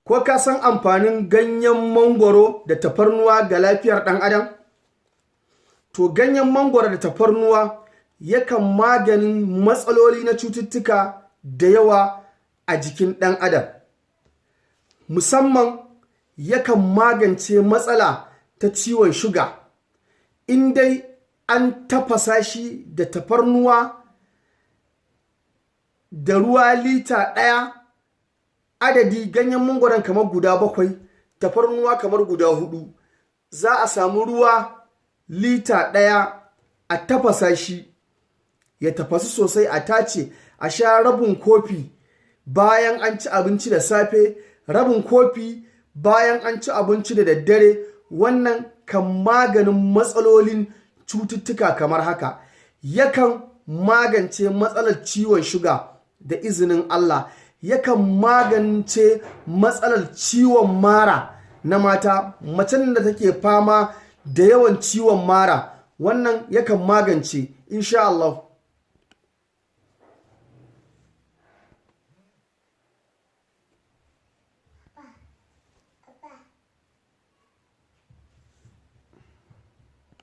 Ko ka san amfanin ganyen mangwaro da tafarnuwa ga lafiyar ɗan adam? To ganyen mangwaro da tafarnuwa yakan maganin matsaloli na cututtuka da yawa a jikin ɗan adam. Musamman yakan magance matsala ta ciwon shuga. In dai an tafasa shi da tafarnuwa da ruwa lita ɗaya, adadi ganyen mangwaron kamar guda 7, tafarnuwa kamar guda 4, za a samu ruwa lita ɗaya a tafasa shi ya tafasu sosai, a tace a sha rabin kofi bayan an ci abinci da safe, rabin kofi bayan an ci abinci da daddare. Wannan kan maganin matsalolin cututtuka kamar haka. Yakan magance matsalar ciwon shuga da izinin Allah. Yakan magance matsalar ciwon mara na mata, macen da take fama da yawan ciwon mara, wannan yakan magance insha Allah.